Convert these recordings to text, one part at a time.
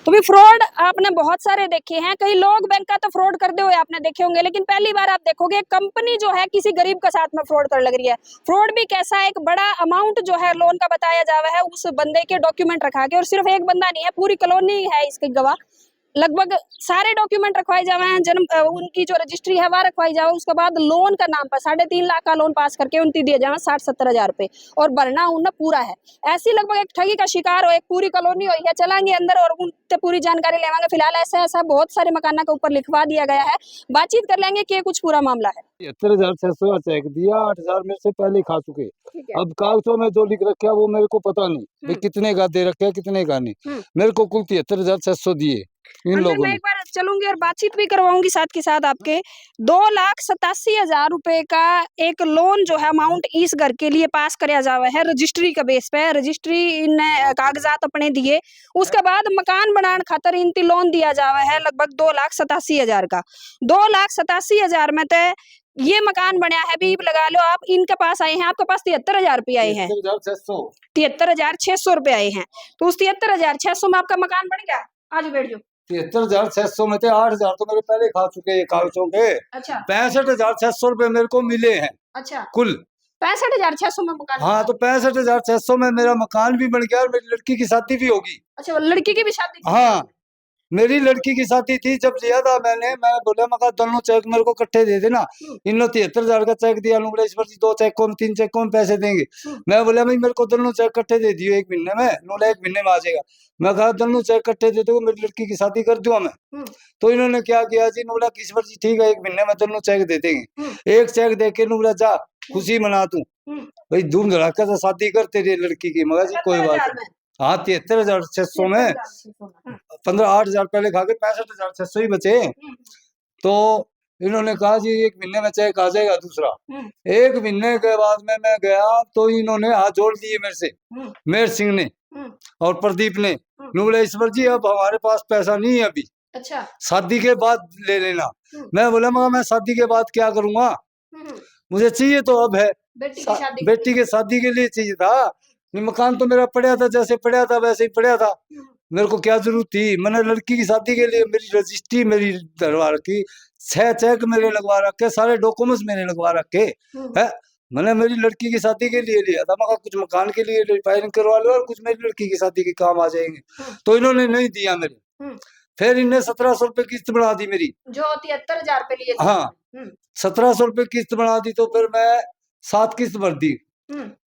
तो भी फ्रॉड आपने बहुत सारे देखे हैं, कई लोग बैंक का तो फ्रॉड करते हुए आपने देखे होंगे, लेकिन पहली बार आप देखोगे कंपनी जो है किसी गरीब के साथ में फ्रॉड कर लग रही है। फ्रॉड भी कैसा है, एक बड़ा अमाउंट जो है लोन का बताया जा रहा है, उस बंदे के डॉक्यूमेंट रखा के, और सिर्फ एक बंदा नहीं है, पूरी कॉलोनी है इसके गवाह, लगभग सारे डॉक्यूमेंट रखवाए जावे हैं, उनकी जो रजिस्ट्री है वह रखवाई जावे, उसके बाद लोन का नाम पर 3.5 लाख का लोन पास करके उनकी दिए जावे 60-70 हजार रुपए, और भरना उन्हें पूरा है। ऐसी लगभग एक ठगी का शिकार हो एक पूरी कॉलोनी हुई है। चलाएंगे अंदर और उनसे पूरी जानकारी लेवांगे। फिलहाल ऐसा ऐसा बहुत सारे मकाना के ऊपर लिखवा दिया गया है, बातचीत कर लेंगे कि कुछ पूरा मामला है। 73,600 चेक दिया, 8,000 मेरे से पहले खा चुके। अब कागजों में जो लिख रखा है वो मेरे को पता नहीं भाई कितने का दे रखे है कितने का नहीं। मेरे को कुल 73,600 दिए इन लोगों मैं ने। एक बार चलूंगी और बातचीत भी करवाऊंगी साथ के साथ आपके। 2,87,000 रुपए का एक लोन जो है अमाउंट इस घर के लिए पास कराया जावा है रजिस्ट्री का बेस पे। रजिस्ट्री ने कागजात अपने दिए, उसके बाद मकान बनाने खातर इनती लोन दिया जावा है लगभग 2,87,000 का। 2,87,000 में तो ये मकान बनया है, भी लगा लो आप, इनके पास आए हैं, आपके पास 73,000 रुपये आए हैं, 73,600 रुपये आए हैं। तो उस 73,600 में आपका मकान बन गया। आज बैठ जाओ। 73,600 में थे, 8,000 तो मेरे पहले खा चुके हैं कागजों के। अच्छा। 65,600 रुपए मेरे को मिले हैं। अच्छा, कुल 65,600 में मकान। हाँ, तो 65,600 में मेरा मकान भी बन गया और मेरी लड़की की शादी भी होगी। अच्छा, लड़की की भी शादी? हाँ, मेरी लड़की की शादी थी, जब लिया था मैं बोला मका दोनों चेक मेरे को इकट्ठे दे देना। इन लोग 73,000 का चेक दिया, नुगलेश्वर जी 2 चेकों में 3 चेकों में पैसे देंगे। मैं बोला भाई मेरे को दोनों चेक इकट्ठे दे दियो 1 महीने में, नूला 1 महीने में आ जाएगा। मैं कहा दोनों चेक इकट्ठे दे दो, मेरी लड़की की शादी कर दूंगा मैं। तो इन्होंने क्या किया जी, नूला ईश्वर जी ठीक है 1 महीने में दोनों चेक दे देंगे। एक चेक दे के नूला जा खुशी मना तू भाई, धूम धड़ाका से शादी कर तेरी लड़की की। मगर जी कोई बात नहीं। हाँ, 73,600 में 8,000 पहले खा के 65,600 ही बचे। तो इन्होंने कहा जी 1 महीने में चेक आ जाएगा दूसरा। 1 महीने के बाद में मैं गया तो इन्होंने हाथ जोड़ दिए मेरे से, मेहर सिंह ने और प्रदीप ने। नुगलेश्वर जी अब हमारे पास पैसा नहीं है अभी। अच्छा, शादी के बाद ले लेना। मैं बोला मगर मैं शादी के बाद क्या करूंगा, मुझे चाहिए तो अब है, बेटी के शादी के लिए चाहिए था। मकान तो मेरा पड़ा था, जैसे पड़ा था वैसे ही पड़ा था, मेरे को क्या जरूरत थी। मैंने लड़की की शादी के लिए मेरी रजिस्ट्री मेरी धरवा रखी, 6 चेक मेरे लगवा रखे, सारे डॉक्यूमेंट्स मेरे लगवा रखे है। मैंने मेरी लड़की की शादी के लिए लिया था, मगर कुछ मकान के लिए रिपेयरिंग करवा लो और कुछ मेरी लड़की की शादी के काम आ जाएंगे। तो इन्होंने नहीं दिया मेरे। फिर इनने 1,700 रुपए किस्त बढ़ा दी मेरी, जो 73,000 रुपए लिए। हाँ, 1,700 रुपए किस्त बढ़ा दी। तो फिर मैं 7 किस्त भर दी।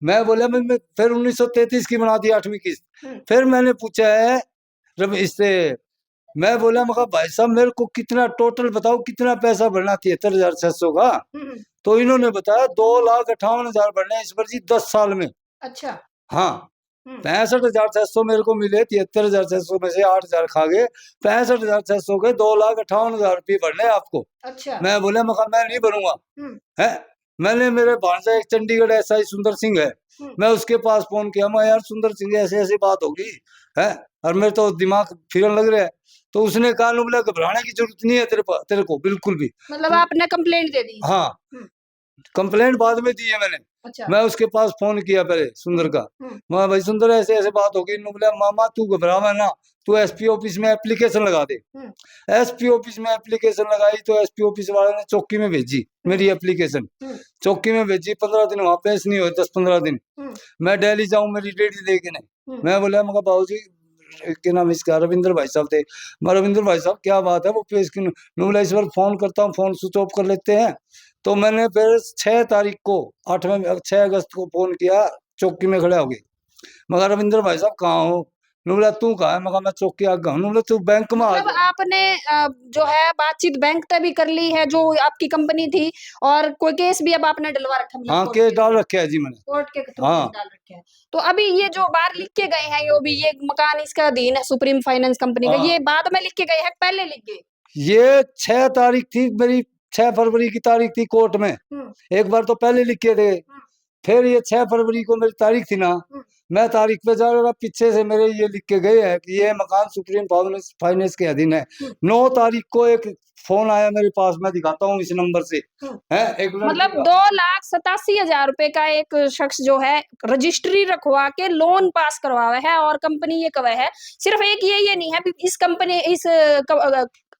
मैं बोला मैं फिर 1933 की बना दी 8वीं किस्त। फिर मैंने पूछा है जब इससे, मैं बोला मगर भाई साहब मेरे को कितना टोटल बताओ, कितना पैसा भरना 73,600 का। तो इन्होंने बताया 2,58,000 भरने इस पर जी 10 साल में। अच्छा। हाँ, 65,600 मेरे को मिले, 73,600 में से 8,000 खा गए, 65,600 के 2,58,000 रुपये भरने आपको। अच्छा। मैं बोला मगर मैं नहीं भरूंगा है। मैंने मेरे भांजा एक चंडीगढ़ एसआई सुंदर सिंह है, मैं उसके पास फोन किया, मैं यार सुंदर सिंह ऐसे ऐसी बात होगी है, और मेरे तो दिमाग फिरन लग रहा है। तो उसने कहा बोला घबराने की जरूरत नहीं है तेरे को बिल्कुल भी। मतलब आपने कंप्लेंट दे दी? हाँ, कंप्लेंट बाद में दी है मैंने। अच्छा। मैं उसके पास फोन किया पहले सुंदर का, मैं भाई सुंदर ऐसे ऐसे बात होगी। बोला मामा तू घबरावा ना, तू एसपी ऑफिस में एप्लीकेशन लगा दे। एसपी ऑफिस में एप्लीकेशन लगाई तो एसपी ऑफिस वाले ने चौकी में भेजी मेरी एप्लीकेशन। चौकी में भेजी, 15 दिन वहां पेश नहीं हुए, 10-15 दिन। मैं दिल्ली जाऊं मेरी डेटी लेके नहीं। मैं बोला मगर बाबू जी के नाम इसका रविंद्र भाई साहब थे, मैं रविंद्र भाई साहब क्या बात है वो पेश क्यों। नूला इस बार फोन करता हूँ, फोन स्विच ऑफ कर लेते हैं। तो मैंने फिर 6 तारीख को 6 अगस्त को फोन किया, चौकी में खड़े हो गए, मगर रविंद्र भाई साहब कहाँ हो। नूला तू कहा है, मगर मैं चौकी आ गया हूँ। नूला तू बैंक में आ। आपने जो है बातचीत बैंक से भी कर ली है जो आपकी कंपनी थी, और कोई केस भी अब आपने डलवा रखा है? हाँ, केस डाल रखे है जी मैंने, कोर्ट के थ्रू डाल रखे हैं। तो अभी ये जो बाहर लिख के गए हैं, ये भी ये मकान इसका अधीन है सुप्रीम फाइनेंस कंपनी का, ये बाद में लिख के गए हैं पहले लिख गए? ये 6 तारीख थी मेरी, 6 फरवरी की तारीख थी कोर्ट में। एक बार तो पहले लिख के थे, फिर ये 6 फरवरी को मेरी तारीख थी ना, मैं तारीख पे जा रहा, पीछे से मेरे ये लिख के गए हैं कि ये मकान सुप्रीम फाइनेंस के अधीन है। 9 तारीख को एक फोन आया मेरे पास, मैं दिखाता हूँ इस नंबर से, है एक मतलब 2,87,000 रुपए का एक शख्स जो है रजिस्ट्री रखवा के लोन पास करवा हुआ है, और कंपनी ये कवा है। सिर्फ एक ये नहीं है, इस कंपनी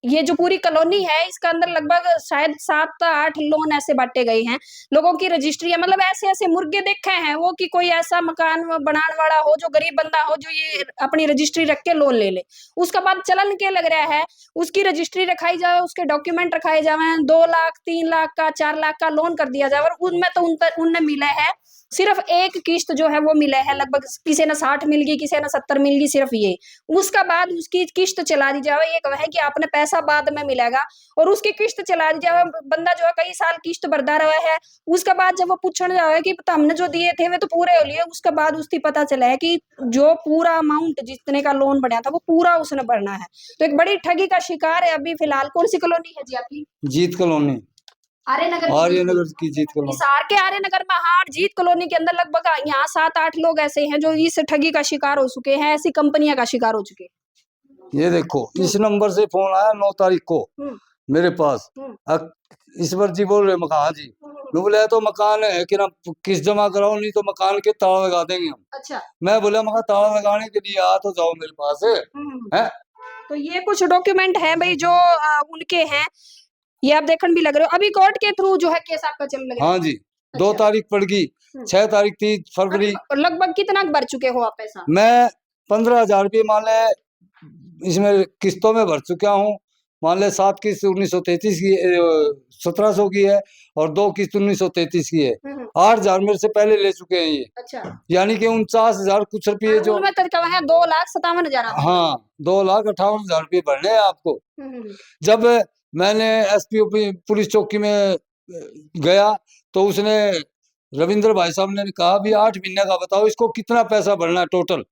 ये जो पूरी कॉलोनी है इसका अंदर लगभग शायद 7-8 लोन ऐसे बांटे गए हैं, लोगों की रजिस्ट्री है। मतलब ऐसे ऐसे मुर्गे देखे हैं वो कि कोई ऐसा मकान बनाने वाला हो जो गरीब बंदा हो जो ये अपनी रजिस्ट्री रख के लोन ले ले, उसका बाद चलन के लग रहा है, उसकी रजिस्ट्री रखाई जाए, उसके डॉक्यूमेंट रखाए जाए, 2 लाख 3 लाख का 4 लाख का लोन कर दिया जाए, और उनमें तो उनने मिला है सिर्फ एक किस्त जो है वो मिला है, लगभग किसी ने 60 मिल गई, किसी ने 70 मिल गई, सिर्फ ये। उसका बाद उसकी किस्त चला दी जाए, ये कहे कि आपने पैसा बाद में मिलेगा, और उसकी किस्त चला दी जाए। बंदा जो है कई साल किस्त भरदा रहा है, उसका बाद जब वो पूछने जाए कि हमने जो दिए थे वे तो पूरे हो लिए, उसके बाद उसकी पता चला है कि जो पूरा अमाउंट जितने का लोन बढ़ा था वो पूरा उसने भरना है। तो एक बड़ी ठगी का शिकार है अभी फिलहाल। कौन सी कॉलोनी है जी आपकी? जीत कॉलोनी, आर्यनगर की जीत कॉलोनी। हिसार के आर्यनगर में हाट जीत कॉलोनी के अंदर लगभग यहाँ 7-8 लोग ऐसे हैं जो इस ठगी का शिकार हो चुके हैं, ऐसी कंपनियां का शिकार हो चुके हैं। ये देखो इस नंबर से फोन आया 9 तारीख को मेरे पास, ईश्वर जी बोल रहे मकान, हाँ जी, बोले तो मकान है कि ना किस्त जमा कराओ, नहीं तो मकान के ताला लगा देंगे हम। अच्छा, मैं बोला मकान ताला लगाने के लिए आ तो जाओ मेरे पास है। तो ये कुछ डॉक्यूमेंट है भाई जो उनके हैं, ये आप देखने भी लग रहे हो। अभी कोर्ट के थ्रू जो है केस आपका चल रहा है? हाँ जी। 2 तारीख पड़ गई, 6 तारीख थी फरवरी। लगभग कितना भर चुके हो आप पैसा? मैं 15,000 रुपये मान ले इसमें किस्तों में भर चुका हूँ। मान ले 7 किस्त 1933 की 1700 की है, और 2 किस्त 1933 की है। 8,000 मेरे से पहले ले चुके हैं ये। अच्छा, यानी कि 49,000 कुछ रुपये जो है 2,57,000। हाँ, 2,58,000 रुपये भरने हैं आपको। जब मैंने एसपी पुलिस चौकी में गया तो उसने रविंद्र भाई साहब ने कहा भी 8 महीने का बताओ इसको कितना पैसा भरना है टोटल।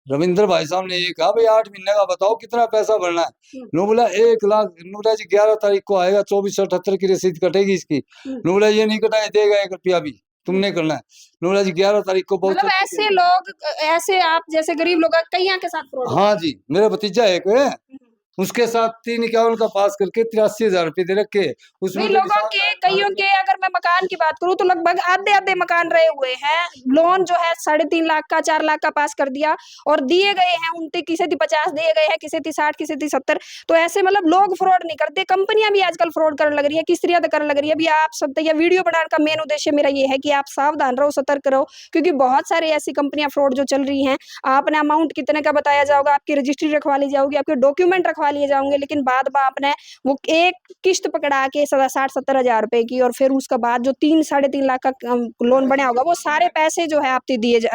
रविंद्र भाई साहब ने ये कहा भाई 8 महीने का बताओ कितना पैसा भरना है। नो बोला 1 लाख। बोला जी 11 तारीख को आएगा, 2478 की रसीद कटेगी इसकी। नो बोला ये नहीं कटाए देगा 1 रुपया भी, तुमने करना है। नो बोला जी 11 तारीख को। बहुत मतलब ऐसे लोग, ऐसे आप जैसे गरीब लोग कईया के साथ फ्रॉड। हाँ जी, मेरा भतीजा एक है, उसके साथ 351 का पास करके 83,000 रुपये दे रखे। उसमें लोगों के कईयों के, अगर मैं मकान की बात करूं तो लगभग आधे मकान रहे हुए हैं। लोन जो है 3.5 लाख का 4 लाख का पास कर दिया, और दिए गए हैं उनते किसी 50 दिए गए हैं, किसी 60, किसी 70। तो ऐसे मतलब लोग फ्रॉड नहीं करते, कंपनियां भी आजकल फ्रॉड करने लग रही है, किस्तरियां करने लग रही है। अभी आप सब यह वीडियो बनाने का मेन उद्देश्य मेरा ये है कि आप सावधान रहो, सतर्क रहो, क्योंकि बहुत सारी ऐसी कंपनियां फ्रॉड जो चल रही हैं। आपने अमाउंट कितने का बताया जाओगा, आपकी रजिस्ट्री रखवा ली जाओगी, आपके डॉक्यूमेंट रखवा लिए जाओगे, लेकिन बाद में आपने वो एक किस्त पकड़ा के 60-70 हजार रुपए की, और फिर उसके बाद जो 3-3.5 लाख का लोन बना होगा वो सारे पैसे जो है आप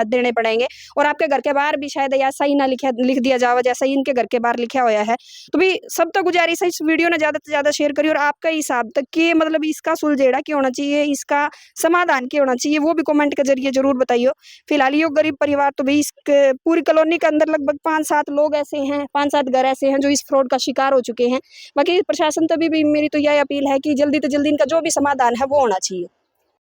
देने पड़ेंगे, और आपके घर के बाहर भी शायद या सही ना लिख दिया जाए जैसा ही इनके घर के बाहर लिखा हुआ है। तो भी सब तो गुजारिश है इस वीडियो ने ज्यादा से ज्यादा शेयर करिए, और आपका हिसाब तक कि मतलब इसका सुलझेड़ा क्या होना चाहिए, इसका समाधान क्या होना चाहिए, वो भी कमेंट के जरिए जरूर बताइए। फिलहाल ये गरीब परिवार तो भाई इस पूरी कॉलोनी के अंदर लगभग 5-7 लोग ऐसे हैं, 5-7 घर ऐसे हैं जो इस फ्रॉड का शिकार हो चुके हैं। बाकी प्रशासन तभी भी मेरी तो यह अपील है कि जल्दी से जल्दी इनका जो भी समाधान है वो होना चाहिए।